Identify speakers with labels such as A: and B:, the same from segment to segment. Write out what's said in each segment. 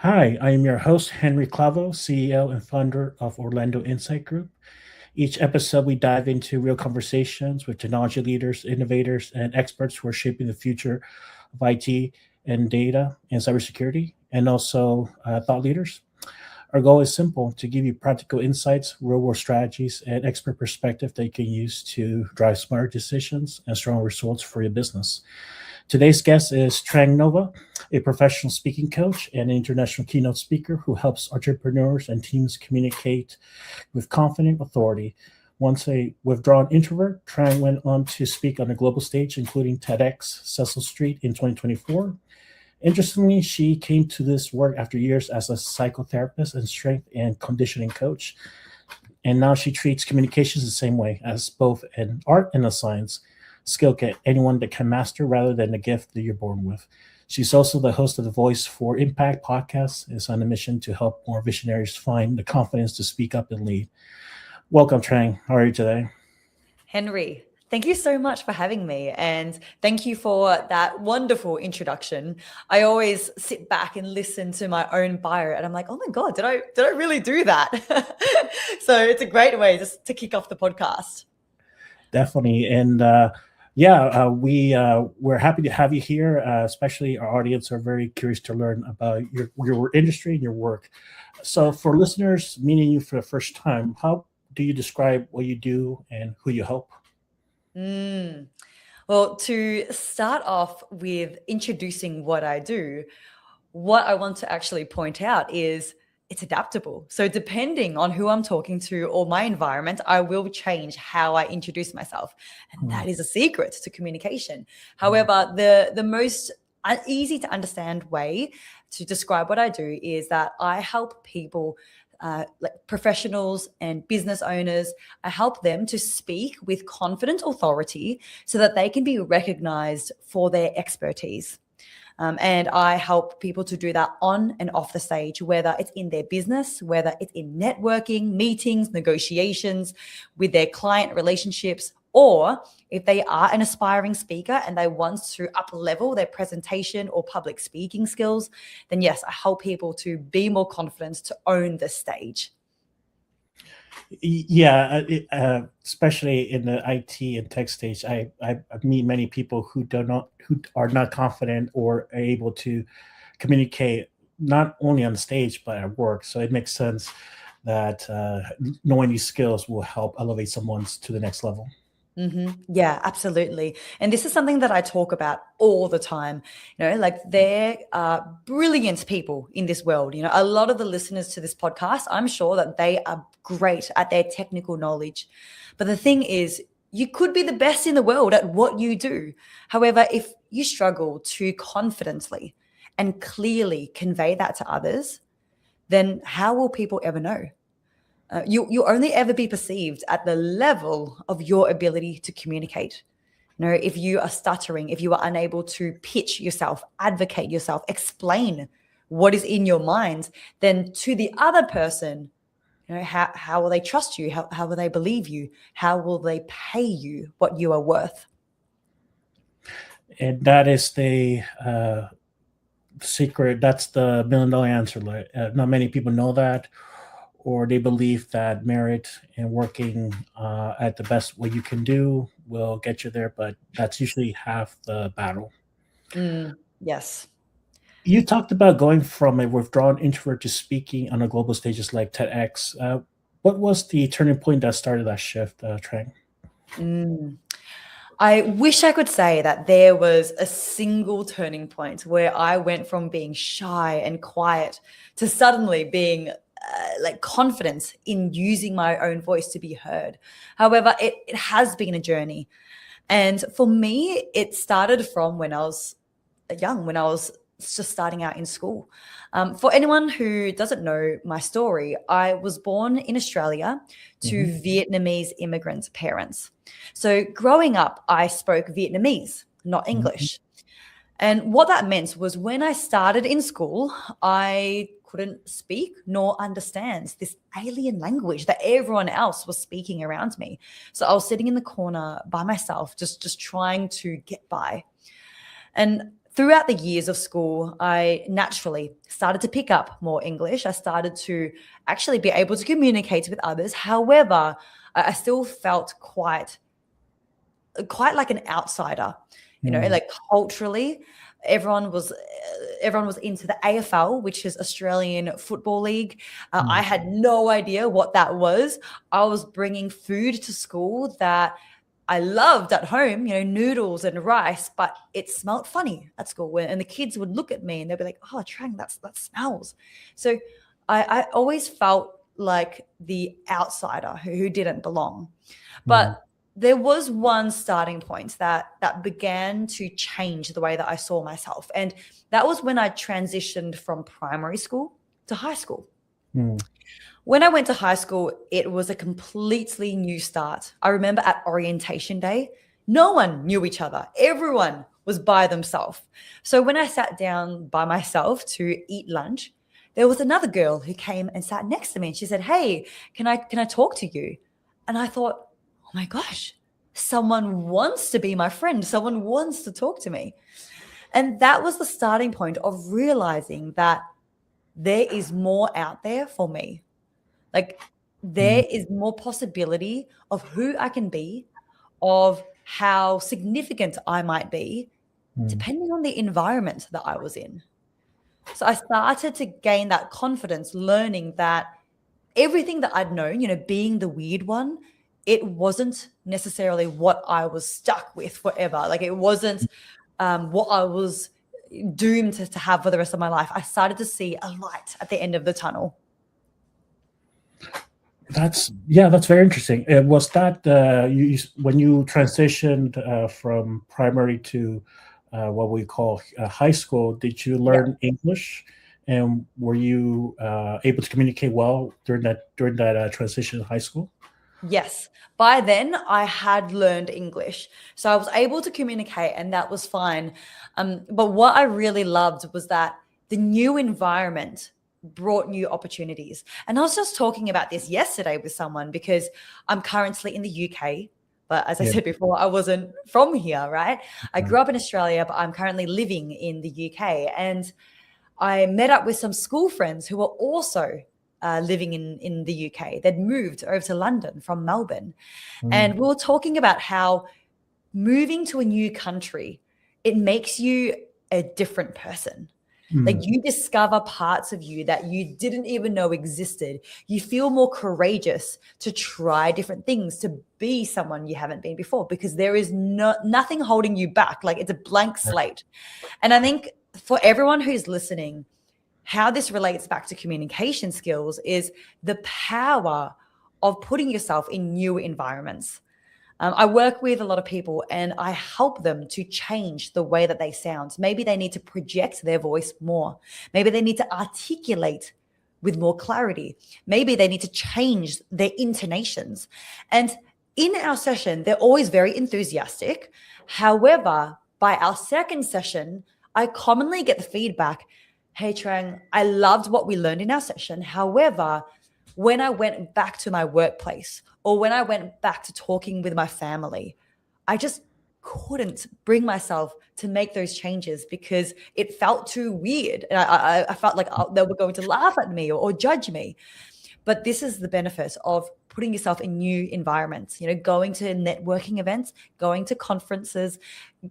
A: Hi, I am your host, Henry Clavo, CEO and founder of Orlando Insight Group. Each episode, we dive into real conversations with technology leaders, innovators, and experts who are shaping the future of IT and data and cybersecurity, and also thought leaders. Our goal is simple to give you practical insights, real world strategies, and expert perspective that you can use to drive smarter decisions and strong results for your business. Today's guest is Trang Nova, a professional speaking coach and international keynote speaker who helps entrepreneurs and teams communicate with confident authority. Once a withdrawn introvert, Trang went on to speak on a global stage, including TEDx Cecil Street in 2024. Interestingly, she came to this work after years as a psychotherapist and strength and conditioning coach. And now she treats communications the same way as both an art and a science skill that anyone that can master rather than a gift that you're born with. She's also the host of the Voice for Impact podcast. Is on a mission to help more visionaries find the confidence to speak up and lead. Welcome, Trang. How are you today?
B: Henry, thank you so much for having me. And thank you for that wonderful introduction. I always sit back and listen to my own bio and I'm like, oh my God, did I really do that? So it's a great way just to kick off the podcast.
A: Definitely. And yeah, we're happy to have you here. Especially our audience are very curious to learn about your industry and your work. So, for listeners meeting you for the first time, how do you describe what you do and who you help?
B: Mm. Well, to start off with introducing what I do, what I want to actually point out is it's adaptable. So, depending on who I'm talking to or my environment, I will change how I introduce myself. And
A: Hmm.
B: that is a secret to communication.
A: Hmm.
B: However, the most easy to understand way to describe what I do is that I help people. Like professionals and business owners, I help them to speak with confident authority so that they can be recognized for their expertise. And I help people to do that on and off the stage, whether it's in their business, whether it's in networking, meetings, negotiations, with their client relationships, or if they are an aspiring speaker and they want to up level their presentation or public speaking skills, then yes, I help people to be more confident to own the stage.
A: Yeah, especially in the IT and tech stage, I meet many people who are not confident or are able to communicate not only on the stage but at work. So it makes sense that knowing these skills will help elevate someone's to the next level.
B: Yeah, absolutely. And this is something that I talk about all the time. Like there are brilliant people in this world. A lot of the listeners to this podcast, I'm sure that they are great at their technical knowledge. But the thing is, you could be the best in the world at what you do. However, if you struggle to confidently and clearly convey that to others, then how will people ever know? You only ever be perceived at the level of your ability to communicate. If you are stuttering, if you are unable to pitch yourself, advocate yourself, explain what is in your mind, then to the other person, how will they trust you? How will they believe you? How will they pay you what you are worth?
A: And that is the secret. That's the $1 million answer. Like, not many people know that, or they believe that merit and working at the best what you can do will get you there, but that's usually half the battle.
B: Yes.
A: You talked about going from a withdrawn introvert to speaking on a global stages like TEDx. What was the turning point that started that shift, Trang?
B: Mm. I wish I could say that there was a single turning point where I went from being shy and quiet to suddenly being like confident in using my own voice to be heard. However, it has been a journey. And for me, it started from when I was young, when I was just starting out in school. For anyone who doesn't know my story, I was born in Australia to
A: Hmm.
B: Vietnamese immigrant parents. So growing up, I spoke Vietnamese, not
A: Hmm.
B: English. And what that meant was when I started in school, I couldn't speak nor understand this alien language that everyone else was speaking around me. So I was sitting in the corner by myself, just trying to get by. And throughout the years of school, I naturally started to pick up more English. I started to actually be able to communicate with others. However, I still felt quite like an outsider, like culturally. Everyone was into the AFL, which is Australian Football League. I had no idea what that was. I was bringing food to school that I loved at home, noodles and rice, but it smelled funny at school. And the kids would look at me and they'd be like, "Oh, Trang, that smells." So I always felt like the outsider who didn't belong. But there was one starting point that began to change the way that I saw myself. And that was when I transitioned from primary school to high school. When I went to high school, it was a completely new start. I remember at orientation day, no one knew each other. Everyone was by themselves. So when I sat down by myself to eat lunch, there was another girl who came and sat next to me and she said, "Hey, can I talk to you?" And I thought, "Oh my gosh, someone wants to be my friend. Someone wants to talk to me." And that was the starting point of realizing that there is more out there for me. Like there is more possibility of who I can be, of how significant I might be, depending on the environment that I was in. So I started to gain that confidence, learning that everything that I'd known, being the weird one, it wasn't necessarily what I was stuck with forever. Like it wasn't what I was doomed to have for the rest of my life. I started to see a light at the end of the tunnel.
A: That's very interesting. Was that when you transitioned from primary to what we call high school? Did you learn English, and were you able to communicate well during that transition in high school?
B: Yes. By then, I had learned English. So I was able to communicate, and that was fine. But what I really loved was that the new environment brought new opportunities. And I was just talking about this yesterday with someone because I'm currently in the UK. But as I said before, I wasn't from here, right? I grew up in Australia, but I'm currently living in the UK. And I met up with some school friends who were also living in the UK. They'd moved over to London from Melbourne. And we were talking about how moving to a new country, it makes you a different person. Like you discover parts of you that you didn't even know existed. You feel more courageous to try different things, to be someone you haven't been before, because there is nothing holding you back. Like it's a blank slate. And I think for everyone who's listening, how this relates back to communication skills is the power of putting yourself in new environments. I work with a lot of people and I help them to change the way that they sound. Maybe they need to project their voice more. Maybe they need to articulate with more clarity. Maybe they need to change their intonations. And in our session, they're always very enthusiastic. However, by our second session, I commonly get the feedback, "Hey, Trang, I loved what we learned in our session. However, when I went back to my workplace or when I went back to talking with my family, I just couldn't bring myself to make those changes because it felt too weird. And I felt like they were going to laugh at me or judge me." But this is the benefit of putting yourself in new environments, going to networking events, going to conferences,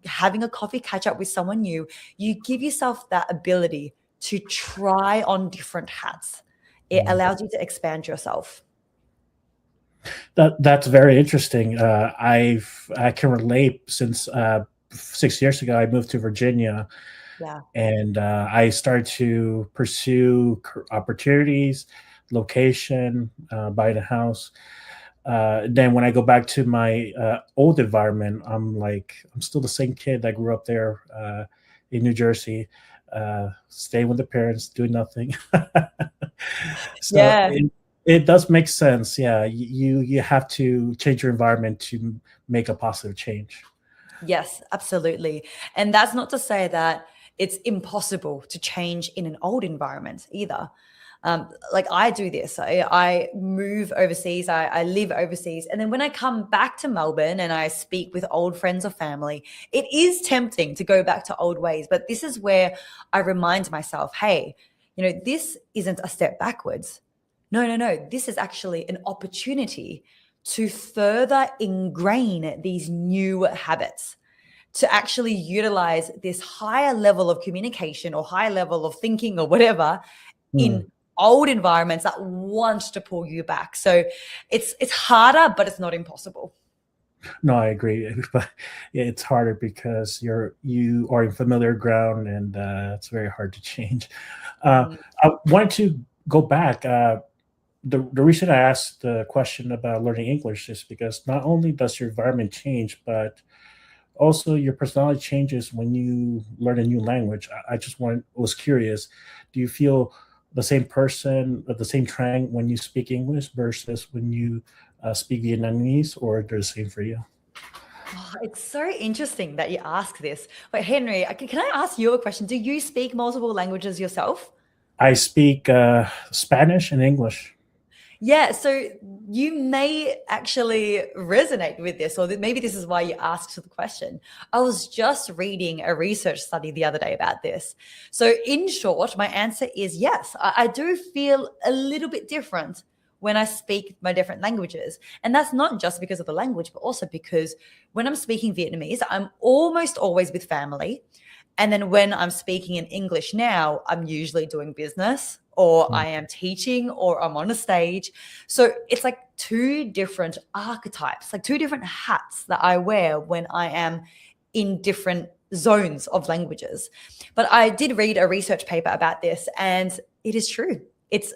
B: having a coffee catch up with someone new. You give yourself that ability to try on different hats. It allows you to expand yourself.
A: That's very interesting. I can relate since 6 years ago I moved to Virginia, and I started to pursue opportunities, location, buying a house. Then when I go back to my old environment, I'm still the same kid that grew up there in New Jersey, staying with the parents, doing nothing. So it does make sense. Yeah, you have to change your environment to make a positive change.
B: Yes, absolutely. And that's not to say that it's impossible to change in an old environment either. Like I do this. I move overseas. I live overseas. And then when I come back to Melbourne and I speak with old friends or family, it is tempting to go back to old ways. But this is where I remind myself, hey, this isn't a step backwards. No. This is actually an opportunity to further ingrain these new habits, to actually utilize this higher level of communication or higher level of thinking or whatever in old environments that want to pull you back. So it's harder, but it's not impossible.
A: No, I agree. But yeah, it's harder because you are in familiar ground, and it's very hard to change. I wanted to go back. The reason I asked the question about learning English is because not only does your environment change, but also your personality changes when you learn a new language. I just was curious, do you feel the same person, the same Trang when you speak English versus when you speak Vietnamese, or they're the same for you?
B: Oh, it's so interesting that you ask this. But Henry, can I ask you a question? Do you speak multiple languages yourself?
A: I speak Spanish and English.
B: Yeah, so you may actually resonate with this, or maybe this is why you asked the question. I was just reading a research study the other day about this. So, in short, my answer is yes. I do feel a little bit different when I speak my different languages. And that's not just because of the language, but also because when I'm speaking Vietnamese, I'm almost always with family. And then when I'm speaking in English now, I'm usually doing business, or I am teaching, or I'm on a stage. So it's like two different archetypes, like two different hats that I wear when I am in different zones of languages. But I did read a research paper about this, and it is true. It's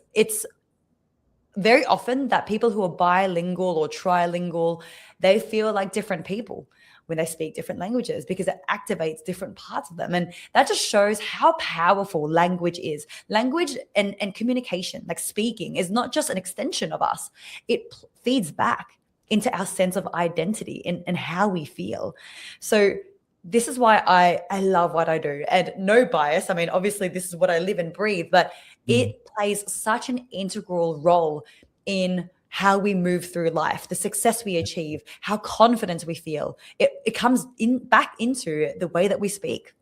B: very often that people who are bilingual or trilingual, they feel like different people when they speak different languages, because it activates different parts of them. And that just shows how powerful language is. Language and communication, like speaking, is not just an extension of us. It feeds back into our sense of identity and how we feel. So this is why I love what I do, and no bias. I mean, obviously this is what I live and breathe, but it plays such an integral role in how we move through life, the success we achieve, how confident we feel. It comes back into the way that we speak.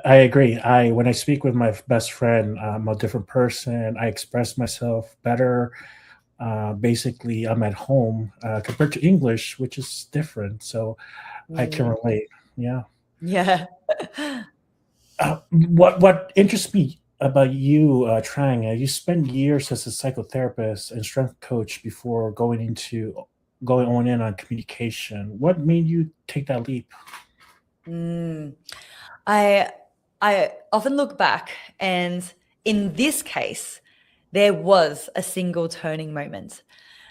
A: I agree. When I speak with my best friend, I'm a different person. I express myself better. Basically, I'm at home compared to English, which is different. So I can
B: Mm,
A: relate. Yeah.
B: yeah.
A: What interests me about you, Trang, you spent years as a psychotherapist and strength coach before going on in on communication. What made you take that leap?
B: Mm. I I often look back, and in this case, there was a single turning moment.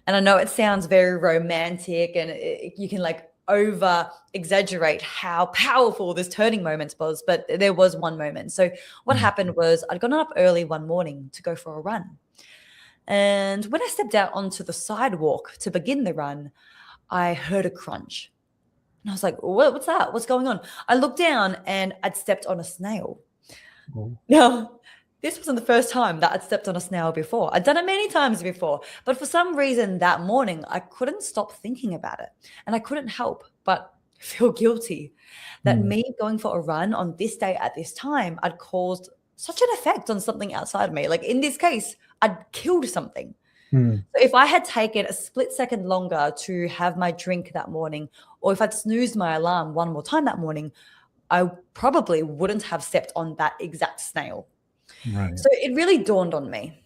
B: And I know it sounds very romantic, and you can like over exaggerate how powerful this turning moment was, but there was one moment. So what
A: Mm.
B: happened was I'd gotten up early one morning to go for a run. And when I stepped out onto the sidewalk to begin the run, I heard a crunch. And I was like, what's that? What's going on? I looked down and I'd stepped on a snail.
A: Oh.
B: Now, this wasn't the first time that I'd stepped on a snail before. I'd done it many times before, but for some reason that morning, I couldn't stop thinking about it. And I couldn't help but feel guilty that
A: Mm.
B: me going for a run on this day at this time, I'd caused such an effect on something outside of me. Like in this case, I'd killed something.
A: Mm.
B: So if I had taken a split second longer to have my drink that morning, or if I'd snoozed my alarm one more time that morning, I probably wouldn't have stepped on that exact snail.
A: Right.
B: So it really dawned on me,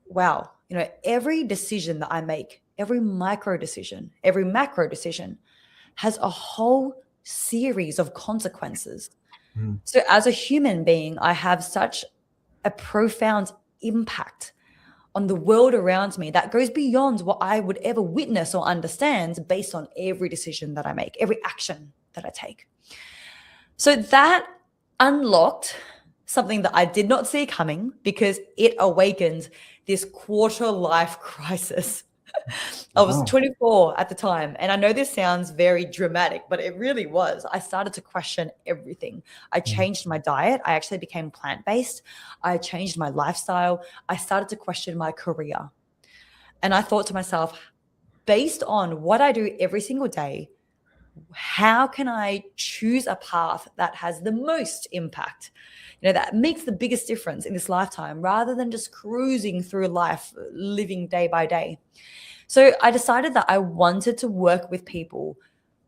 B: wow, every decision that I make, every micro decision, every macro decision has a whole series of consequences.
A: Mm.
B: So as a human being, I have such a profound impact on the world around me that goes beyond what I would ever witness or understand based on every decision that I make, every action that I take. So that unlocked something that I did not see coming, because it awakened this quarter life crisis. I was
A: Wow.
B: 24 at the time. And I know this sounds very dramatic, but it really was. I started to question everything. I
A: Mm.
B: changed my diet. I actually became plant-based. I changed my lifestyle. I started to question my career. And I thought to myself, based on what I do every single day, how can I choose a path that has the most impact? That makes the biggest difference in this lifetime rather than just cruising through life, living day by day. So I decided that I wanted to work with people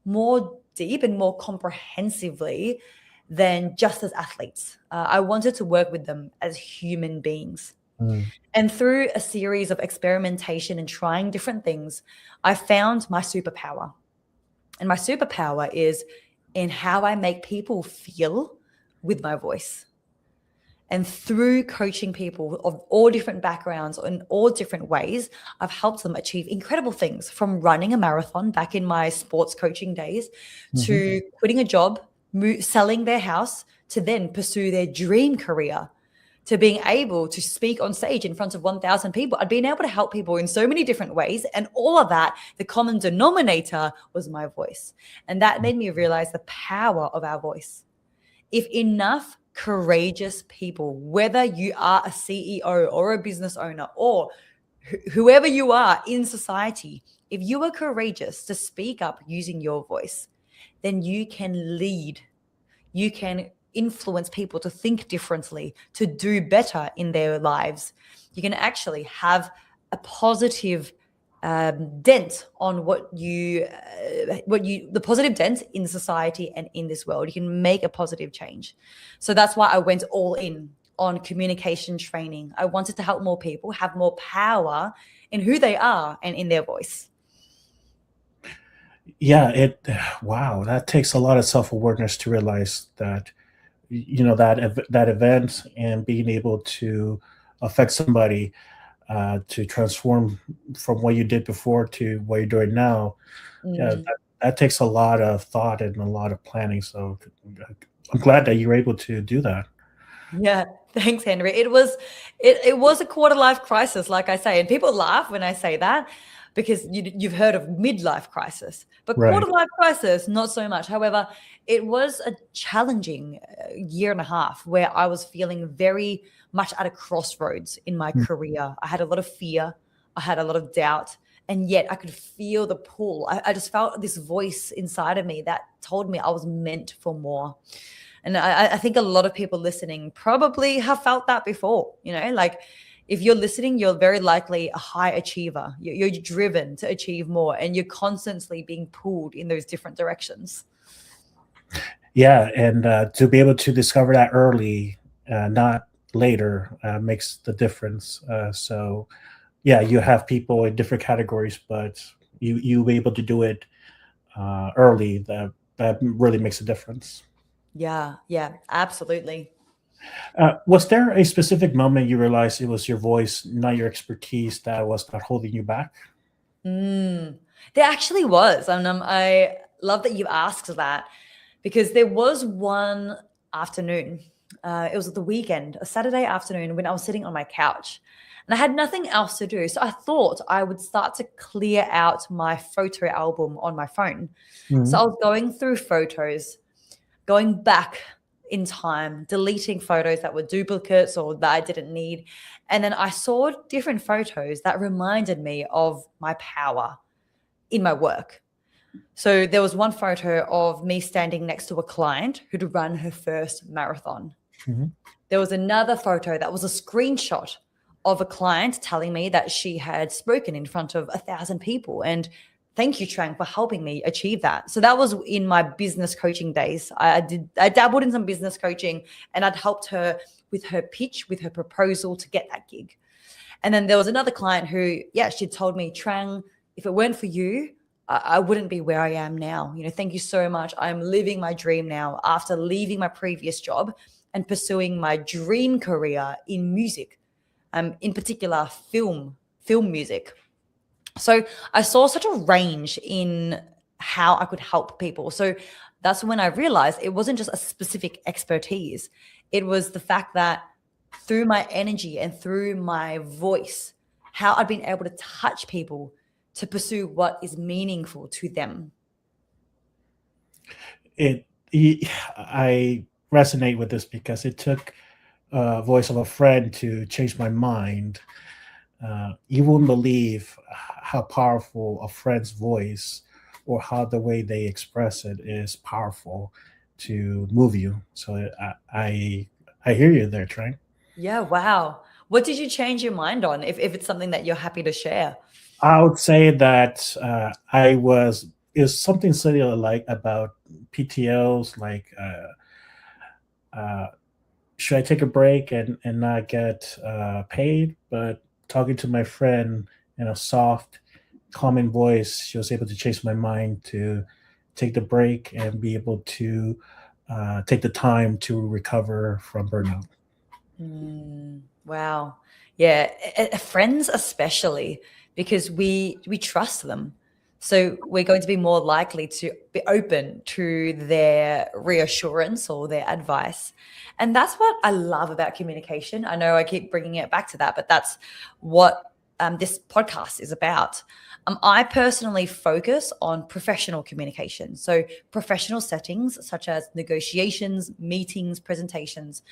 B: more deep and more comprehensively than just as athletes. I wanted to work with them as human beings.
A: Mm.
B: And through a series of experimentation and trying different things, I found my superpower. And my superpower is in how I make people feel with my voice. And through coaching people of all different backgrounds in all different ways, I've helped them achieve incredible things, from running a marathon back in my sports coaching days
A: Mhm.
B: to quitting a job, selling their house to then pursue their dream career, to being able to speak on stage in front of 1,000 people. I'd been able to help people in so many different ways. And all of that, the common denominator was my voice. And that made me realize the power of our voice. If enough courageous people, whether you are a CEO or a business owner or whoever you are in society, if you are courageous to speak up using your voice, then you can lead. You can influence people to think differently, to do better in their lives. You can actually have a positive dent on the positive dent in society and in this world. You can make a positive change. So that's why I went all in on communication training. I wanted to help more people have more power in who they are and in their voice.
A: Yeah, wow, that takes a lot of self-awareness to realize that, that event and being able to affect somebody, to transform from what you did before to what you're doing now. Yeah,
B: Mm.
A: that takes a lot of thought and a lot of planning. So I'm glad that you were able to do that.
B: Yeah, thanks, Henry. It was a quarter life crisis, like I say, and people laugh when I say that because you've heard of midlife crisis, but quarter
A: Right.
B: life crisis, not so much. However, it was a challenging year and a half where I was feeling very much at a crossroads in my
A: Mm.
B: career. I had a lot of fear, I had a lot of doubt, and yet I could feel the pull. I just felt this voice inside of me that told me I was meant for more. And I think a lot of people listening probably have felt that before. Like if you're listening, you're very likely a high achiever. You're driven to achieve more and you're constantly being pulled in those different directions.
A: Yeah, and to be able to discover that early, not later, makes the difference. So yeah, you have people in different categories, but you were able to do it early. That really makes a difference.
B: Yeah, yeah, absolutely.
A: Was there a specific moment you realized it was your voice, not your expertise, that was not holding you back?
B: Mm. There actually was. And I love that you asked that because there was one afternoon. It was the weekend, a Saturday afternoon when I was sitting on my couch and I had nothing else to do. So I thought I would start to clear out my photo album on my phone. So I
A: Mhm.
B: was going through photos, going back in time, deleting photos that were duplicates or that I didn't need. And then I saw different photos that reminded me of my power in my work. So there was one photo of me standing next to a client who'd run her first marathon.
A: Mhm.
B: There was another photo that was a screenshot of a client telling me that she had spoken in front of 1,000 people. And thank you, Trang, for helping me achieve that. So that was in my business coaching days. I dabbled in some business coaching and I'd helped her with her pitch, with her proposal to get that gig. And then there was another client who, yeah, she told me, Trang, if it weren't for you, I wouldn't be where I am now. Thank you so much. I'm living my dream now after leaving my previous job and pursuing my dream career in music, in particular film music. So I saw such a range in how I could help people. So that's when I realized it wasn't just a specific expertise. It was the fact that through my energy and through my voice, how I'd been able to touch people to pursue what is meaningful to them?
A: I resonate with this because it took voice of a friend to change my mind. You wouldn't believe how powerful a friend's voice or how the way they express it is powerful to move you. So I hear you there, Trang.
B: Yeah, wow. What did you change your mind on, if it's something that you're happy to share?
A: I would say that I was is something similar like about PTOs, like uh, should I take a break and not get paid? But talking to my friend in a soft, calming voice, she was able to change my mind to take the break and be able to take the time to recover from burnout.
B: Wow. Yeah, friends especially, because we trust them. So we're going to be more likely to be open to their reassurance or their advice. And that's what I love about communication. I know I keep bringing it back to that, but that's what this podcast is about. I personally focus on professional communication. So, professional settings such as negotiations, meetings, presentations.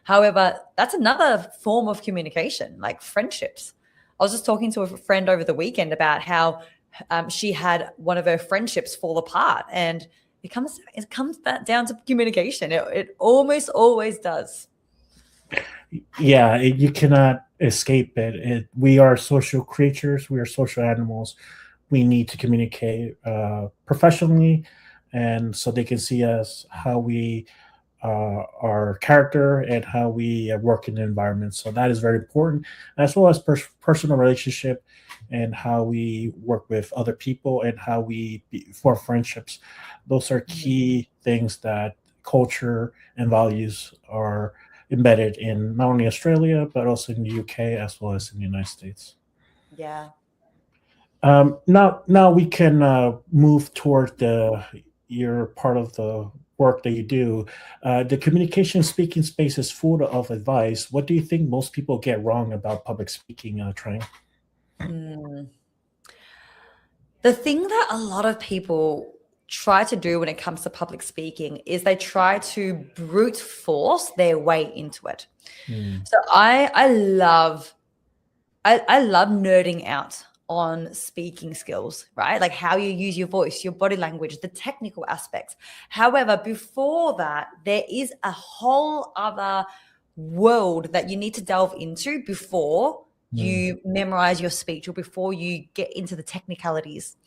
B: However, that's another form of communication, like friendships. I was just talking to a friend over the weekend about how she had one of her friendships fall apart, and it comes back down to communication. It almost always does.
A: Yeah, you cannot escape it. We are social creatures. We are social animals. We need to communicate professionally, and so they can see us how we our character and how we work in the environment. So that is very important, as well as personal relationship and how we work with other people and how we form friendships. Those are key things that culture and values are embedded in not only Australia but also in the UK as well as in the United States.
B: Yeah.
A: Now we can move toward the your part of the work that you do. The communication speaking space is full of advice. What do you think most people get wrong about public speaking, Trang?
B: Mm. The thing that a lot of people try to do when it comes to public speaking is they try to brute force their way into it.
A: Hmm.
B: So I love nerding out on speaking skills, right? Like how you use your voice, your body language, the technical aspects. However, before that, there is a whole other world that you need to delve into before
A: Hmm.
B: you memorize your speech or before you get into the technicalities.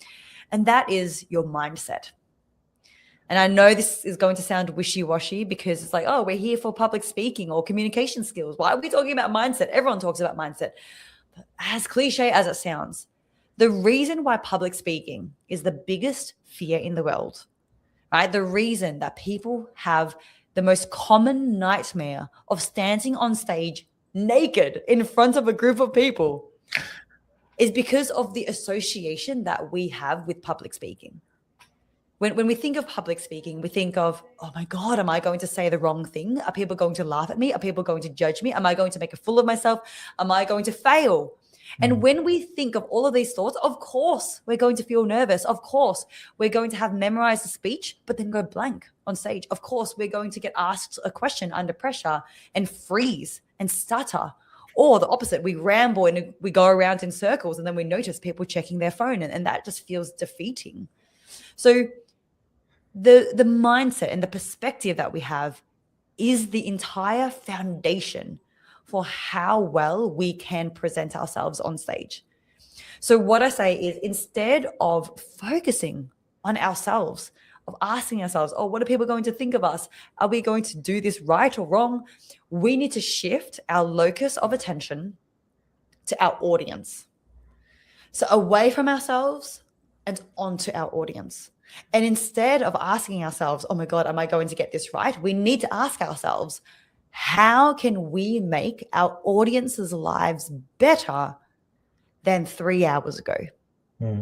B: And that is your mindset. And I know this is going to sound wishy-washy because it's like, oh, we're here for public speaking or communication skills. Why are we talking about mindset? Everyone talks about mindset. As cliche as it sounds, the reason why public speaking is the biggest fear in the world, right? The reason that people have the most common nightmare of standing on stage naked in front of a group of people is because of the association that we have with public speaking. When we think of public speaking, we think of, oh my God, am I going to say the wrong thing? Are people going to laugh at me? Are people going to judge me? Am I going to make a fool of myself? Am I going to fail? And
A: Hmm.
B: when we think of all of these thoughts, of course, we're going to feel nervous. Of course, we're going to have memorized the speech, but then go blank on stage. Of course, we're going to get asked a question under pressure and freeze and stutter. Or the opposite, we ramble and we go around in circles and then we notice people checking their phone and that just feels defeating. So the mindset and the perspective that we have is the entire foundation for how well we can present ourselves on stage. So what I say is, instead of focusing on ourselves, of asking ourselves, oh, what are people going to think of us? Are we going to do this right or wrong? We need to shift our locus of attention to our audience. So away from ourselves and onto our audience. And instead of asking ourselves, oh my God, am I going to get this right? We need to ask ourselves, how can we make our audience's lives better than 3 hours ago?
A: Hmm.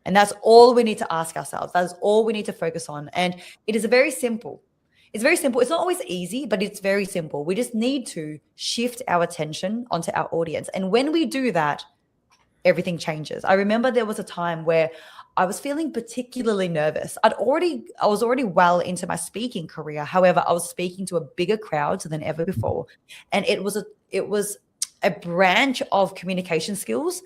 B: And that's all we need to ask ourselves. That is all we need to focus on. And it is very simple. It's very simple. It's not always easy, but it's very simple. We just need to shift our attention onto our audience. And when we do that, everything changes. I remember there was a time where I was feeling particularly nervous. I was already well into my speaking career. However, I was speaking to a bigger crowd than ever before. And it was a branch of communication skills,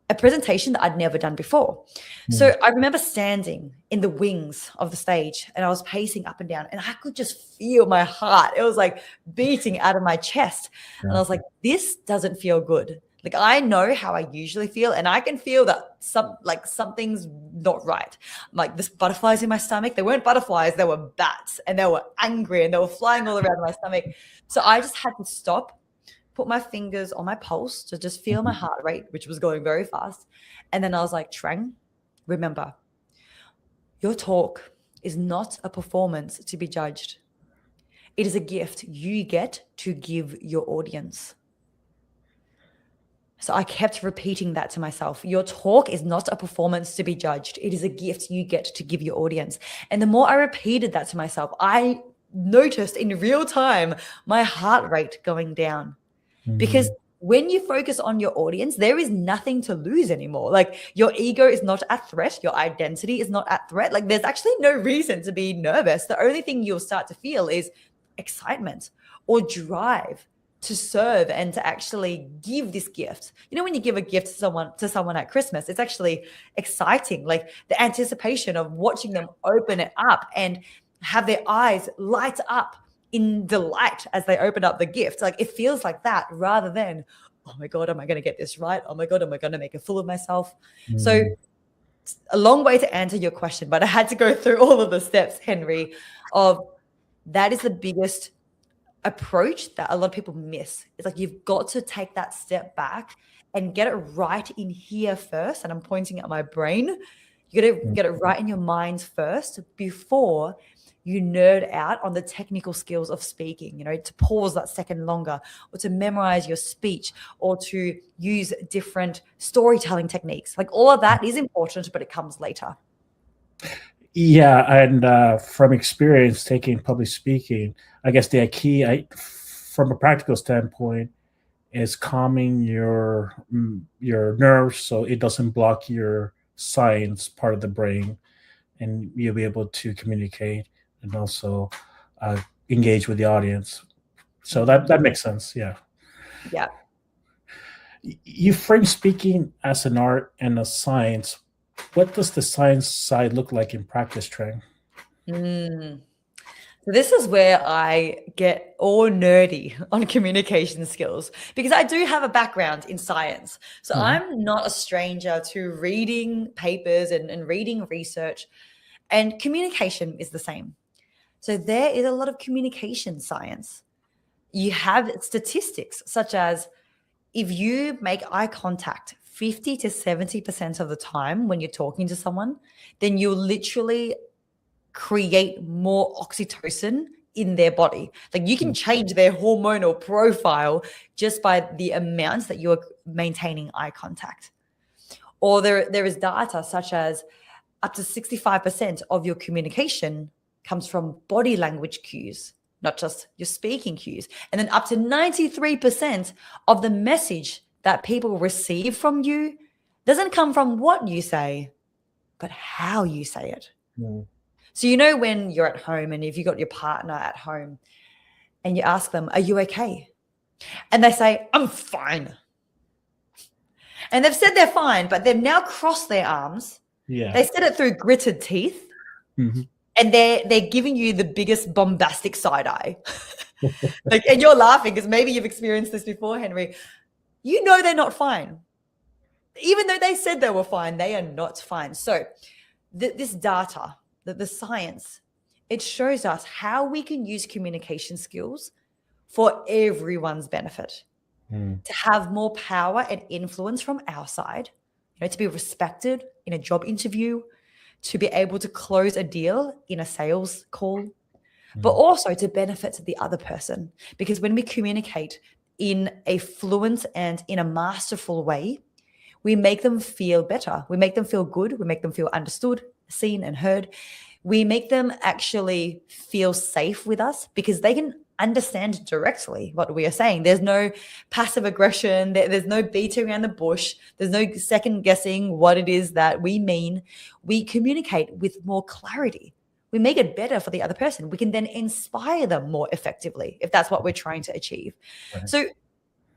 B: a presentation that I'd never done before. So I remember standing in the wings of the stage and I was pacing up and down and I could just feel my heart. It was like beating out of my chest. And I was like, this doesn't feel good. Like, I know how I usually feel and I can feel that something's not right. Like, this butterflies in my stomach, they weren't butterflies, they were bats, and they were angry and they were flying all around my stomach. So I just had to stop, put my fingers on my pulse to just feel my heart rate, which was going very fast. And then I was like, Trang, remember, your talk is not a performance to be judged. It is a gift you get to give your audience. So I kept repeating that to myself. Your talk is not a performance to be judged. It is a gift you get to give your audience. And the more I repeated that to myself, I noticed in real time my heart rate going down. Because when you focus on your audience, there is nothing to lose anymore. Like, your ego is not at threat. Your identity is not at threat. Like, there's actually no reason to be nervous. The only thing you'll start to feel is excitement or drive to serve and to actually give this gift. You know, when you give a gift to someone at Christmas, it's actually exciting. Like, the anticipation of watching them open it up and have their eyes light up in delight as they open up the gift. Like, it feels like that rather than, oh my God, am I going to get this right? Oh my God, am I going to make a fool of myself? So a long way to answer your question, but I had to go through all of the steps, Henry, of that is the biggest approach that a lot of people miss. It's like, you've got to take that step back and get it right in here first. And I'm pointing at my brain. You got to get it right in your minds first before you nerd out on the technical skills of speaking, you know, to pause that second longer or to memorize your speech or to use different storytelling techniques. Like, all of that is important, but it comes later.
A: Yeah, and from experience taking public speaking, I guess the key, from a practical standpoint, is calming your nerves so it doesn't block your science part of the brain, and you'll be able to communicate and also engage with the audience. So that makes sense. Yeah.
B: Yeah.
A: You frame speaking as an art and a science. What does the science side look like in practice, Trang?
B: So this is where I get all nerdy on communication skills, because I do have a background in science. So I'm not a stranger to reading papers and reading research, and communication is the same. So there is a lot of communication science. You have statistics such as, if you make eye contact 50 to 70% of the time when you're talking to someone, then you'll literally create more oxytocin in their body. Like, you can change their hormonal profile just by the amounts that you're maintaining eye contact. Or there is data such as up to 65% of your communication comes from body language cues, not just your speaking cues. And then up to 93% of the message that people receive from you doesn't come from what you say, but how you say it. So, you know, when you're at home and if you got your partner at home and you ask them, are you okay? And they say, I'm fine. And they've said they're fine, but they've now crossed their arms.
A: Yeah.
B: They said it through gritted teeth. And they're giving you the biggest bombastic side eye. Like, and you're laughing because maybe you've experienced this before, Henry. You know they're not fine. Even though they said they were fine, they are not fine. So this data, the science, it shows us how we can use communication skills for everyone's benefit, to have more power and influence from our side, you know, to be respected in a job interview, to be able to close a deal in a sales call, but also to benefit the other person. Because when we communicate in a fluent and in a masterful way, we make them feel better. We make them feel good. We make them feel understood, seen, and heard. We make them actually feel safe with us, because they can understand directly what we are saying. There's no passive aggression. There's no beating around the bush. There's no second guessing what it is that we mean. We communicate with more clarity. We make it better for the other person. We can then inspire them more effectively if that's what we're trying to achieve.
A: Right.
B: So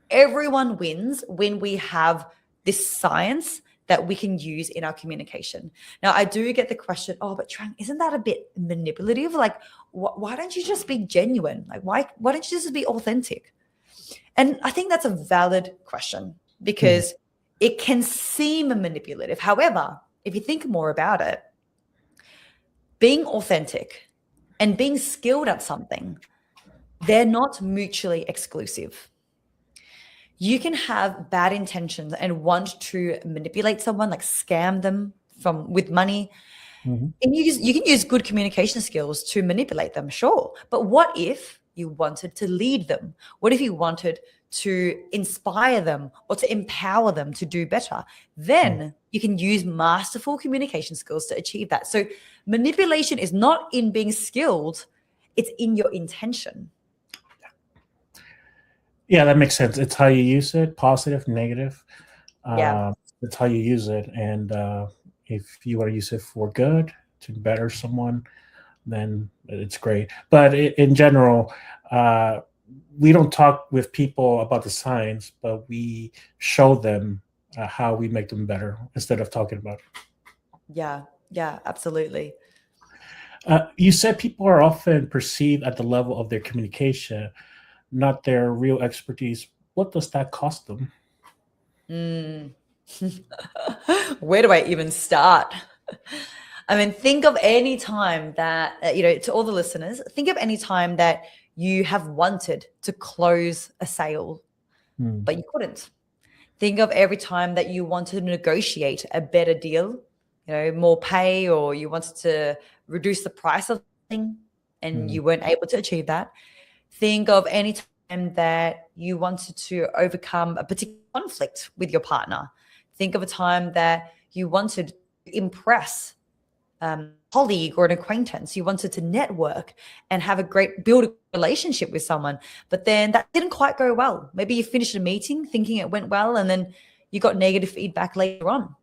B: everyone wins when we have this science that we can use in our communication. Now, I do get the question, oh, but Trang, isn't that a bit manipulative? Like, why don't you just be genuine? Like, why don't you just be authentic? And I think that's a valid question because it can seem manipulative. However, if you think more about it, being authentic and being skilled at something, they're not mutually exclusive. You can have bad intentions and want to manipulate someone, like scam them with money. And you can use good communication skills to manipulate them, sure. But what if you wanted to lead them? What if you wanted to inspire them or to empower them to do better? Then you can use masterful communication skills to achieve that. So manipulation is not in being skilled, it's in your intention.
A: Yeah, that makes sense. It's how you use it, positive, negative.
B: Yeah.
A: It's how you use it. And if you want to use it for good, to better someone, then it's great. But in general, we don't talk with people about the science, but we show them how we make them better instead of talking about it.
B: Yeah, absolutely.
A: You said people are often perceived at the level of their communication, not their real expertise. What does that cost them?
B: Where do I even start? I mean, think of any time that, to all the listeners, think of any time that you have wanted to close a sale, but you couldn't. Think of every time that you wanted to negotiate a better deal, more pay, or you wanted to reduce the price of something and you weren't able to achieve that. Think of any time that you wanted to overcome a particular conflict with your partner. Think of a time that you wanted to impress a colleague or an acquaintance. You wanted to network and build a relationship with someone, but then that didn't quite go well. Maybe you finished a meeting thinking it went well, and then you got negative feedback later on.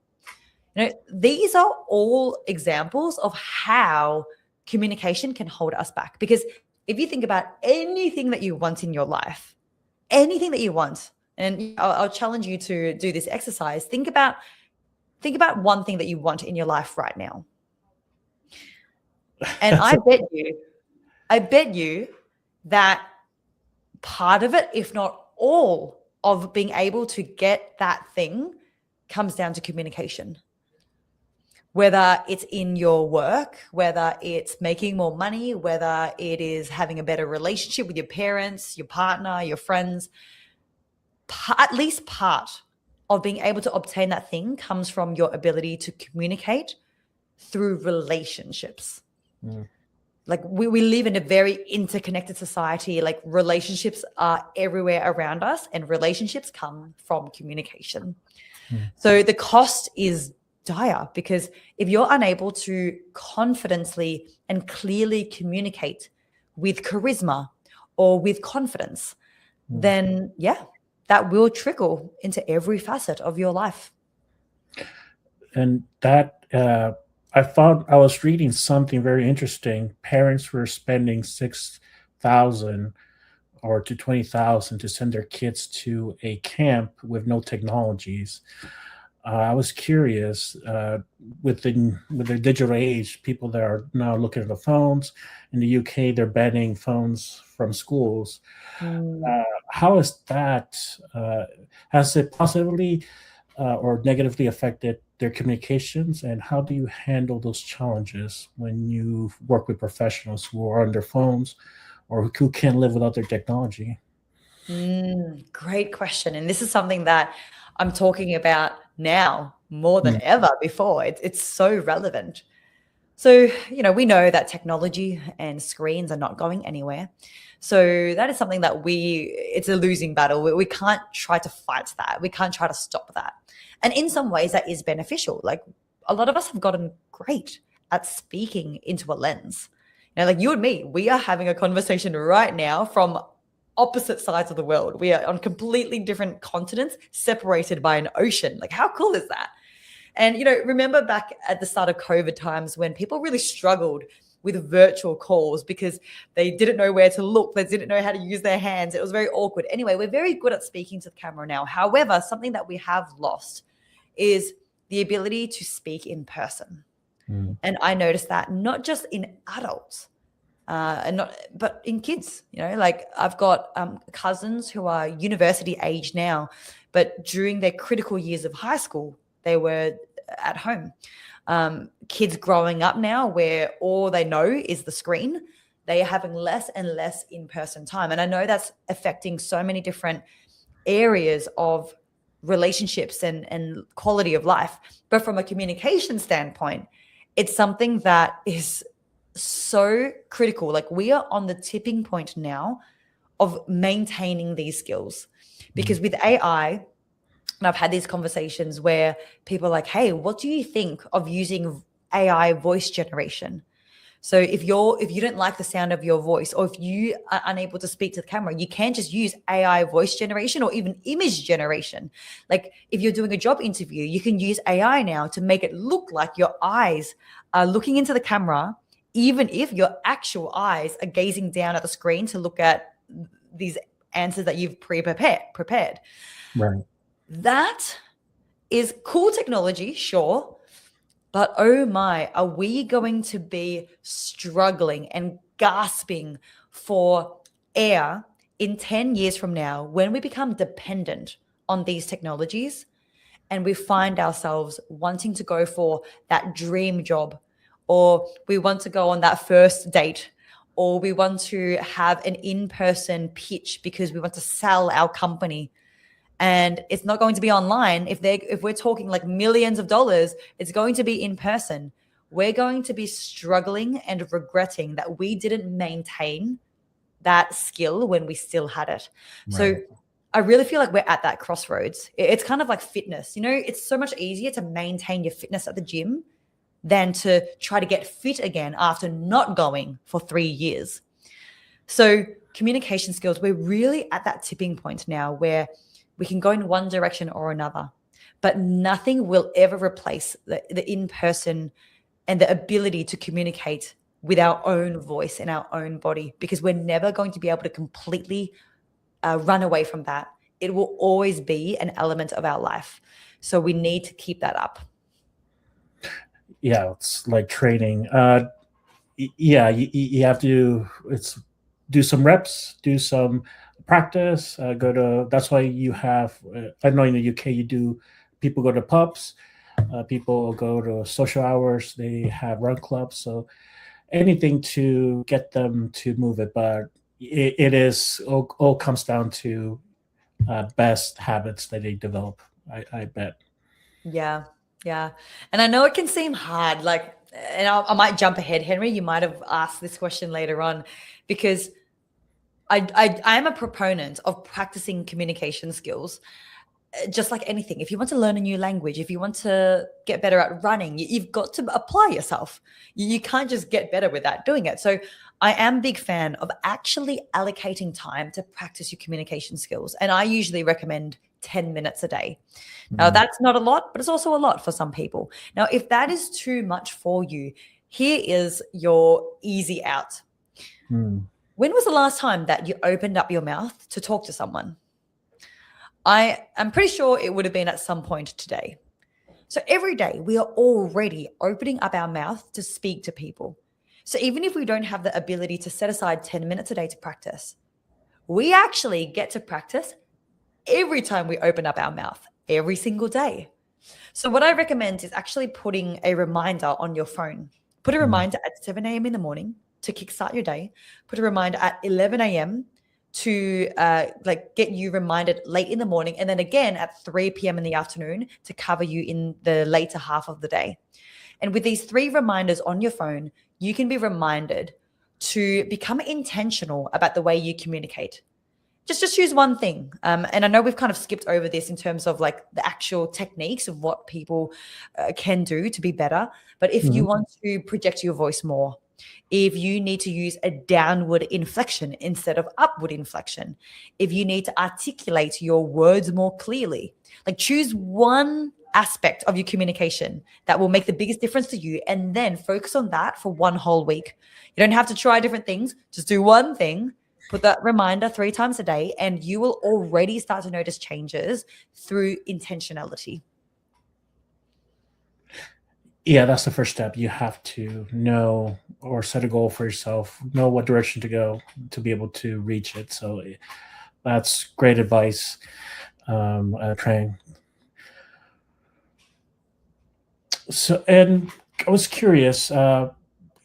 B: These are all examples of how communication can hold us back. Because if you think about anything that you want in your life, anything that you want, and I'll challenge you to do this exercise, think about one thing that you want in your life right now. And I bet you that part of it, if not all of being able to get that thing, comes down to communication. Whether it's in your work, whether it's making more money, whether it is having a better relationship with your parents, your partner, your friends, at least part of being able to obtain that thing comes from your ability to communicate through relationships. Like we live in a very interconnected society. Like relationships are everywhere around us, and relationships come from communication. So the cost is dire, because if you're unable to confidently and clearly communicate with charisma or with confidence, then that will trickle into every facet of your life.
A: And that I was reading something very interesting. Parents were spending $6,000 or to $20,000 to send their kids to a camp with no technologies. I was curious, with the digital age, people that are now looking at the phones. In the UK, they're banning phones from schools. How is that? Has it positively or negatively affected their communications? And how do you handle those challenges when you work with professionals who are on their phones or who can't live without their technology?
B: Great question. And this is something that I'm talking about now more than ever before. It's so relevant. So, we know that technology and screens are not going anywhere. So that is something that it's a losing battle. We can't try to fight that. We can't try to stop that. And in some ways that is beneficial. Like a lot of us have gotten great at speaking into a lens. Now, like you and me, we are having a conversation right now from opposite sides of the world. We are on completely different continents, separated by an ocean. Like, how cool is that? And, remember back at the start of COVID times when people really struggled with virtual calls because they didn't know where to look. They didn't know how to use their hands. It was very awkward. Anyway, we're very good at speaking to the camera now. However, something that we have lost is the ability to speak in person. And I noticed that not just in adults, but in kids. Like I've got cousins who are university age now, but during their critical years of high school, they were at home. Kids growing up now where all they know is the screen, they are having less and less in-person time. And I know that's affecting so many different areas of relationships and quality of life. But from a communication standpoint, it's something that is so critical. Like we are on the tipping point now of maintaining these skills because with AI, and I've had these conversations where people are like, hey, what do you think of using AI voice generation? So if you don't like the sound of your voice, or if you are unable to speak to the camera, you can just use AI voice generation or even image generation. Like if you're doing a job interview, you can use AI now to make it look like your eyes are looking into the camera, even if your actual eyes are gazing down at the screen to look at these answers that you've prepared.
A: Right.
B: That is cool technology, sure. But oh my, are we going to be struggling and gasping for air in 10 years from now when we become dependent on these technologies and we find ourselves wanting to go for that dream job, or we want to go on that first date, or we want to have an in-person pitch because we want to sell our company? And it's not going to be online. If we're talking like millions of dollars, it's going to be in person. We're going to be struggling and regretting that we didn't maintain that skill when we still had it. Right. So I really feel like we're at that crossroads. It's kind of like fitness. It's so much easier to maintain your fitness at the gym than to try to get fit again after not going for 3 years. So communication skills, we're really at that tipping point now where we can go in one direction or another, but nothing will ever replace the in-person and the ability to communicate with our own voice and our own body, because we're never going to be able to completely run away from that. It will always be an element of our life. So we need to keep that up.
A: Yeah, it's like training. You have to do some reps, do some practice, that's why you have, I know in the UK, people go to pubs, people go to social hours, they have run clubs. So anything to get them to move it, but it is all comes down to best habits that they develop, I bet.
B: Yeah. And I know it can seem hard, and I might jump ahead, Henry, you might have asked this question later on, because I am a proponent of practicing communication skills. Just like anything, if you want to learn a new language, if you want to get better at running, you've got to apply yourself. You can't just get better without doing it. So I am a big fan of actually allocating time to practice your communication skills. And I usually recommend 10 minutes a day. Now, that's not a lot, but it's also a lot for some people. Now, if that is too much for you, here is your easy out. When was the last time that you opened up your mouth to talk to someone? I am pretty sure it would have been at some point today. So every day we are already opening up our mouth to speak to people. So even if we don't have the ability to set aside 10 minutes a day to practice, we actually get to practice every time we open up our mouth, every single day. So what I recommend is actually putting a reminder on your phone. Put a reminder at 7 a.m. in the morning to kickstart your day. Put a reminder at 11 a.m. to get you reminded late in the morning, and then again at 3 p.m. in the afternoon to cover you in the later half of the day. And with these 3 reminders on your phone, you can be reminded to become intentional about the way you communicate. Just choose one thing. And I know we've kind of skipped over this in terms of like the actual techniques of what people can do to be better. But if you want to project your voice more, if you need to use a downward inflection instead of upward inflection, if you need to articulate your words more clearly. Like, choose one aspect of your communication that will make the biggest difference to you, and then focus on that for one whole week. You don't have to try different things. Just do one thing, put that reminder 3 times a day, and you will already start to notice changes through intentionality.
A: Yeah, that's the first step. You have to know or set a goal for yourself, know what direction to go to be able to reach it. So that's great advice, Trang. So, and I was curious,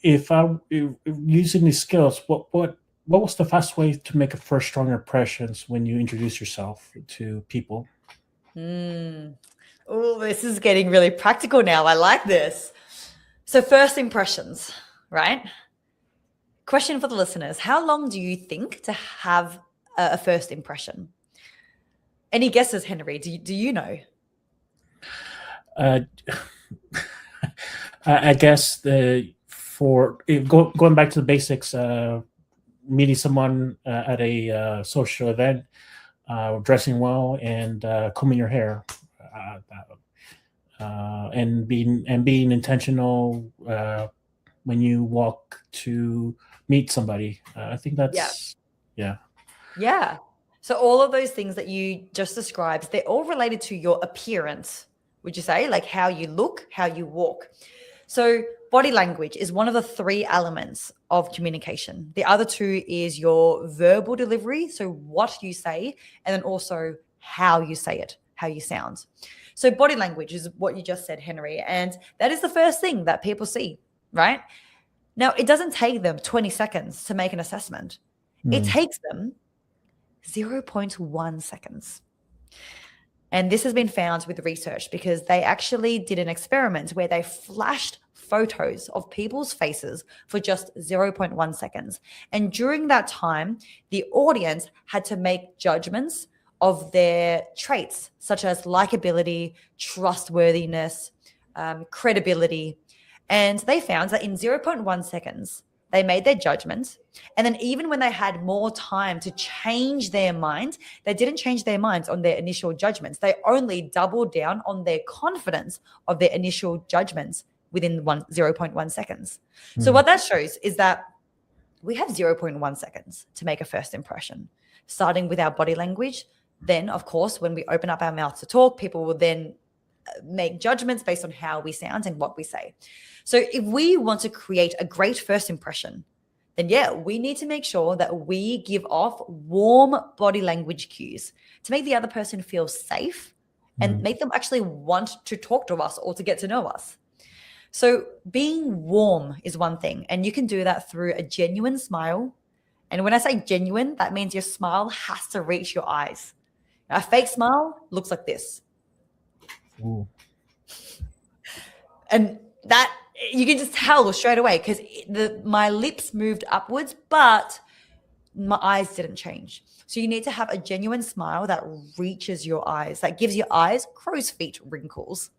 A: if using these skills, what was the fast way to make a first strong impressions when you introduce yourself to people?
B: Oh, this is getting really practical now. I like this. So, first impressions, right? Question for the listeners: how long do you think to have a first impression? Any guesses, Henry? Do you know?
A: Uh, I guess going back to the basics, meeting someone at a social event, dressing well, and combing your hair, and being intentional when you walk to meet somebody. I think that's yeah.
B: Yeah. So all of those things that you just described, they're all related to your appearance, would you say? Like how you look, how you walk. So body language is one of the 3 elements of communication. The other 2 is your verbal delivery, so what you say, and then also how you say it, how you sound. So body language is what you just said, Henry, and that is the first thing that people see, right? Now, it doesn't take them 20 seconds to make an assessment. It takes them 0.1 seconds. And this has been found with research because they actually did an experiment where they flashed photos of people's faces for just 0.1 seconds. And during that time, the audience had to make judgments of their traits, such as likability, trustworthiness, credibility. And they found that in 0.1 seconds, they made their judgments. And then even when they had more time to change their mind, they didn't change their minds on their initial judgments. They only doubled down on their confidence of their initial judgments within 0.1 seconds. So what that shows is that we have 0.1 seconds to make a first impression, starting with our body language. Then, of course, when we open up our mouth to talk, people will then make judgments based on how we sound and what we say. So if we want to create a great first impression, then we need to make sure that we give off warm body language cues to make the other person feel safe and make them actually want to talk to us or to get to know us. So being warm is one thing, and you can do that through a genuine smile. And when I say genuine, that means your smile has to reach your eyes. Now, a fake smile looks like this.
A: Ooh.
B: And that you can just tell straight away because my lips moved upwards, but my eyes didn't change. So you need to have a genuine smile that reaches your eyes, that gives your eyes crow's feet wrinkles.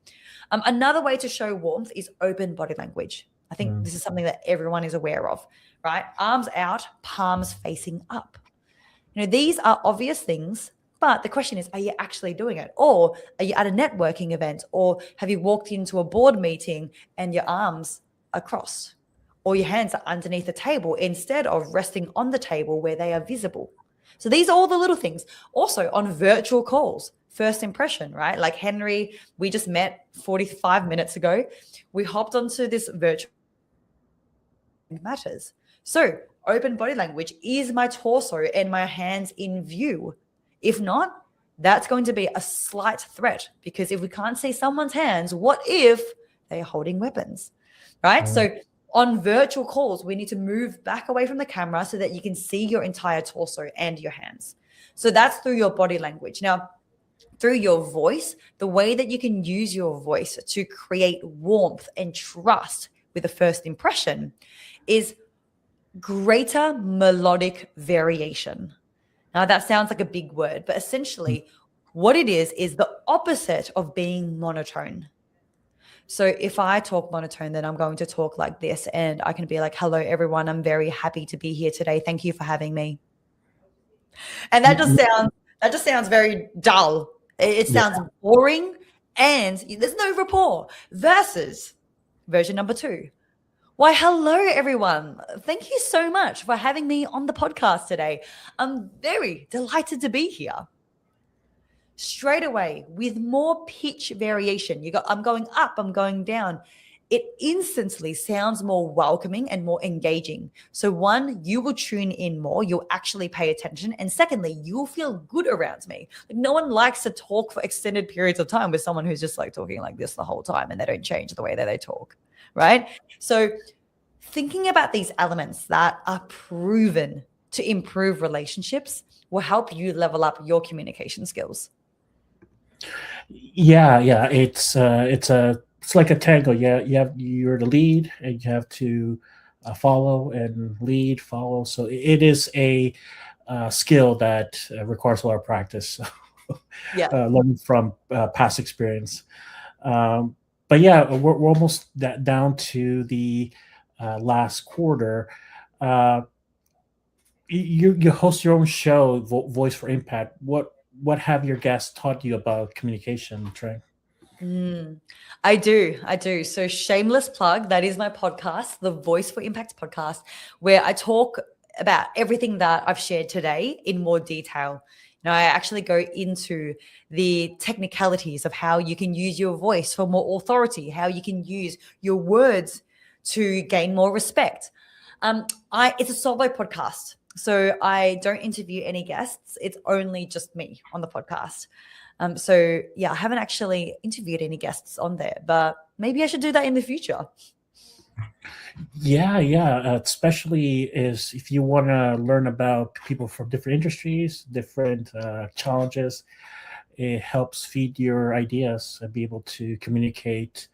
B: Another way to show warmth is open body language. I think this is something that everyone is aware of, right? Arms out, palms facing up. These are obvious things, but the question is, are you actually doing it? Or are you at a networking event? Or have you walked into a board meeting and your arms are crossed? Or your hands are underneath the table instead of resting on the table where they are visible? So these are all the little things. Also on virtual calls, first impression, right? Like Henry, we just met 45 minutes ago. We hopped onto this virtual matters. So open body language, is my torso and my hands in view? If not, that's going to be a slight threat, because if we can't see someone's hands, what if they're holding weapons, right? So on virtual calls, we need to move back away from the camera so that you can see your entire torso and your hands. So that's through your body language. Now, through your voice, the way that you can use your voice to create warmth and trust with a first impression is greater melodic variation. Now, that sounds like a big word, but essentially what it is the opposite of being monotone. So if I talk monotone, then I'm going to talk like this, and I can be like, hello, everyone. I'm very happy to be here today. Thank you for having me. And that just sounds very dull. It
A: Yeah.
B: sounds boring, and there's no rapport. Versus version number 2. Why, hello, everyone. Thank you so much for having me on the podcast today. I'm very delighted to be here. Straight away, with more pitch variation, I'm going up, I'm going down. It instantly sounds more welcoming and more engaging. So one, you will tune in more, you'll actually pay attention. And secondly, you'll feel good around me. Like, no one likes to talk for extended periods of time with someone who's just like talking like this the whole time and they don't change the way that they talk, right? So thinking about these elements that are proven to improve relationships will help you level up your communication skills.
A: Yeah. It's like a tango. Yeah, you're the lead, and you have to follow and lead, follow. So it is a skill that requires a lot of practice.
B: Yeah.
A: Learning from past experience. But yeah, we're almost down to the last quarter. You host your own show, Voice for Impact. What have your guests taught you about communication, Trey?
B: I do. So shameless plug, that is my podcast, the Voice for Impact podcast, where I talk about everything that I've shared today in more detail. I actually go into the technicalities of how you can use your voice for more authority, how you can use your words to gain more respect. It's a solo podcast, so I don't interview any guests. It's only just me on the podcast. So yeah, I haven't actually interviewed any guests on there, but maybe I should do that in the future.
A: Yeah. Especially is if you want to learn about people from different industries, different challenges. It helps feed your ideas and be able to communicate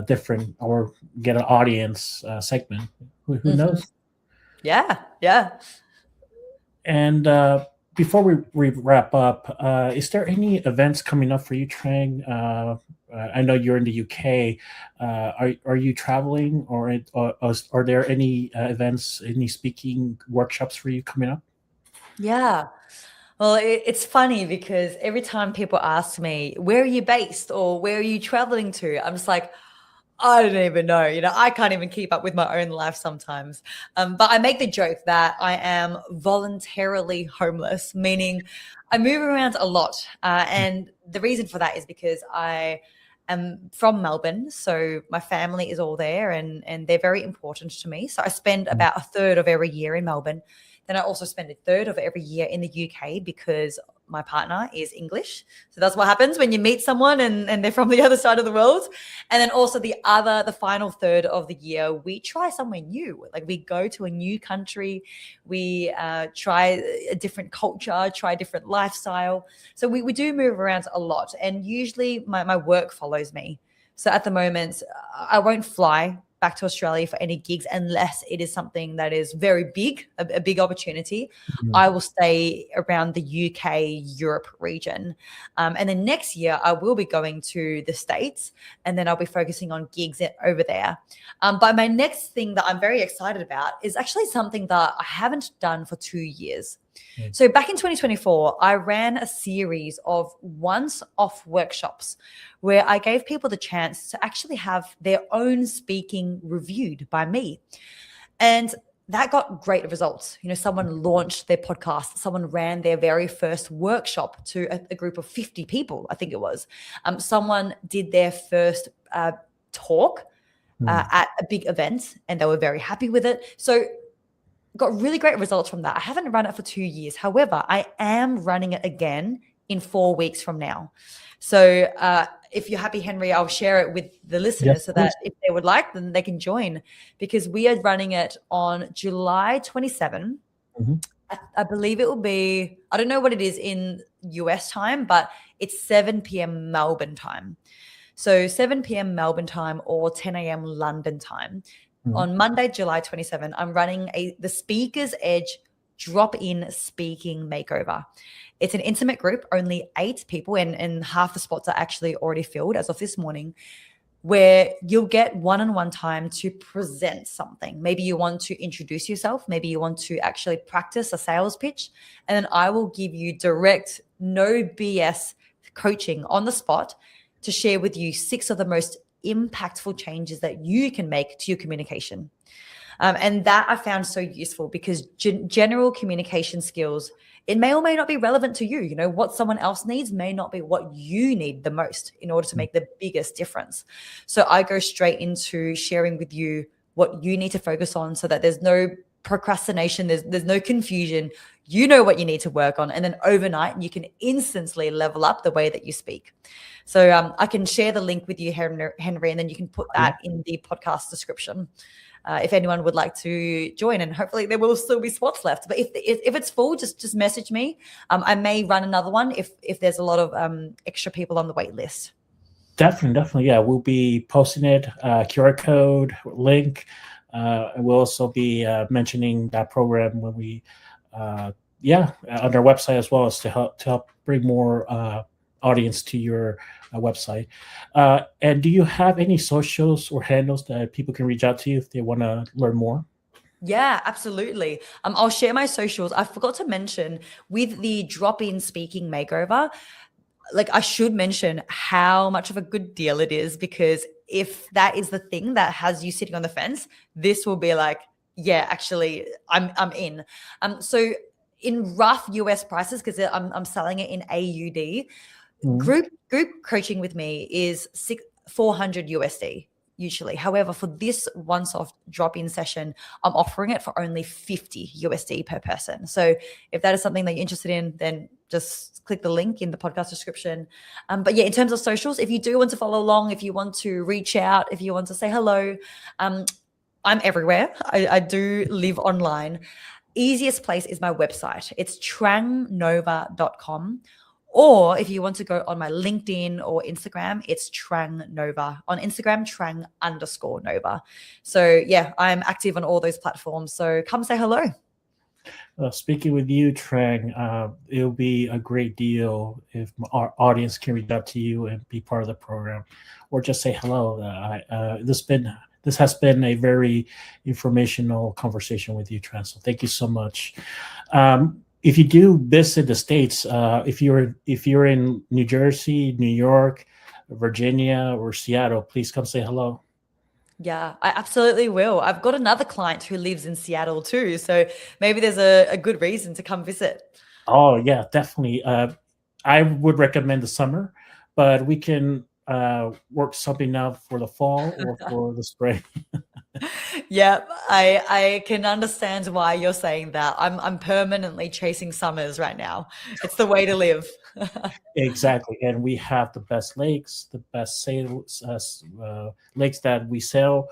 A: different or get an audience segment. Who knows?
B: Yeah.
A: And before we wrap up, is there any events coming up for you, Trang? I know you're in the UK. Are you traveling, or are there any events, any speaking workshops for you coming up?
B: Yeah. Well, it's funny because every time people ask me, where are you based or where are you traveling to? I'm just like, I don't even know. I can't even keep up with my own life sometimes. But I make the joke that I am voluntarily homeless, meaning I move around a lot. And the reason for that is because I am from Melbourne. So my family is all there and they're very important to me. So I spend about a third of every year in Melbourne. Then I also spend a third of every year in the UK because my partner is English. So that's what happens when you meet someone and they're from the other side of the world. And then also the final third of the year, we try somewhere new. Like we go to a new country, we try a different culture, try a different lifestyle. So we do move around a lot. And usually my work follows me. So at the moment, I won't fly back to Australia for any gigs unless it is something that is very big, a big opportunity. I will stay around the UK, Europe region. And then next year, I will be going to the States and then I'll be focusing on gigs over there. But my next thing that I'm very excited about is actually something that I haven't done for 2 years. So back in 2024, I ran a series of once-off workshops where I gave people the chance to actually have their own speaking reviewed by me. And that got great results. Someone launched their podcast. Someone ran their very first workshop to a group of 50 people, I think it was. Someone did their first talk at a big event and they were very happy with it. So got really great results from that. I haven't run it for 2 years. However, I am running it again in 4 weeks from now. So if you're happy, Henry, I'll share it with the listeners so that if they would like, then they can join, because we are running it on July 27. I believe it will be, I don't know what it is in US time, but it's 7 p.m. Melbourne time. So 7 p.m. Melbourne time or 10 a.m. London time. On Monday, July 27, I'm running the Speaker's Edge drop-in speaking makeover. It's an intimate group, only 8 people, and half the spots are actually already filled as of this morning. where you'll get one-on-one time to present something. Maybe you want to introduce yourself. Maybe you want to actually practice a sales pitch. And then I will give you direct, no BS coaching on the spot to share with you 6 of the most impactful changes that you can make to your communication. And that I found so useful because general communication skills, it may or may not be relevant to you. You know, what someone else needs may not be what you need the most in order to make the biggest difference. So I go straight into sharing with you what you need to focus on so that there's no procrastination, there's no confusion. You know what you need to work on. And then overnight, you can instantly level up the way that you speak. So I can share the link with you, Henry, and then you can put that in the podcast description. If anyone would like to join, and hopefully there will still be spots left. But if it's full, just message me. I may run another one if there's a lot of extra people on the wait list.
A: Definitely. Yeah, we'll be posting it, QR code, link. And we'll also be mentioning that program when we, on our website as well, as to help bring more audience to your website. And do you have any socials or handles that people can reach out to you if they want to learn more?
B: Yeah, absolutely. I'll share my socials. I forgot to mention with the drop-in speaking makeover, like I should mention how much of a good deal it is, because if that is the thing that has you sitting on the fence, this will be like, yeah, actually I'm in. So in rough US prices, because I'm selling it in AUD, group coaching with me is $400 USD usually. However, for this once-off drop-in session, I'm offering it for only $50 USD per person. So if that is something that you're interested in, then just click the link in the podcast description. But yeah, in terms of socials, if you do want to follow along, if you want to reach out, if you want to say hello, I'm everywhere. I do live online. Easiest place is my website. It's trangnova.com. Or if you want to go on my LinkedIn or Instagram, it's Trang Nova. On Instagram, Trang_Nova. So yeah, I'm active on all those platforms. So come say hello.
A: Speaking with you, Trang, it'll be a great deal if our audience can reach out to you and be part of the program, or just say hello. This has been a very informational conversation with you, Trang. So thank you so much. If you do visit the States, if you're in New Jersey, New York, Virginia, or Seattle, please come say hello.
B: Yeah, I absolutely will. I've got another client who lives in Seattle too. So maybe there's a good reason to come visit.
A: Oh, yeah, definitely. I would recommend the summer, but we can work something out for the fall or for the spring.
B: Yeah, I can understand why you're saying that. I'm permanently chasing summers right now. It's the way to live.
A: Exactly, and we have the best lakes, the best sales lakes that we sell,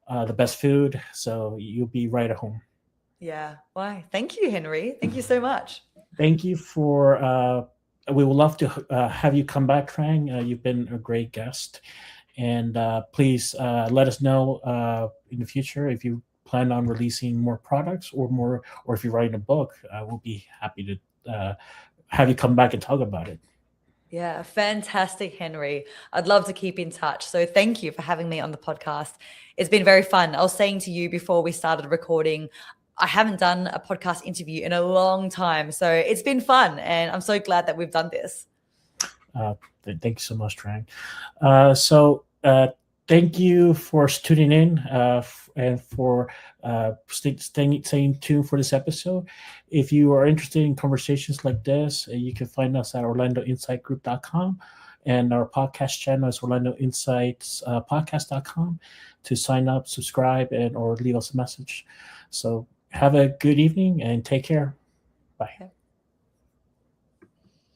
A: the best food. So you'll be right at home.
B: Yeah. Why? Thank you, Henry. Thank you so much.
A: Thank you for. We would love to have you come back, Trang. You've been a great guest, and please let us know in the future if you plan on releasing more products or if you're writing a book. We'll be happy to have you come back and talk about it.
B: Yeah, fantastic, Henry. I'd love to keep in touch. So thank you for having me on the podcast. It's been very fun. I was saying to you before we started recording, I haven't done a podcast interview in a long time. So it's been fun. And I'm so glad that we've done this.
A: Thank you so much, Trang. Thank you for tuning in and for staying tuned for this episode. If you are interested in conversations like this, you can find us at orlandoinsightgroup.com, and our podcast channel is orlandoinsightspodcast.com to sign up, subscribe, or leave us a message. So have a good evening and take care. Bye.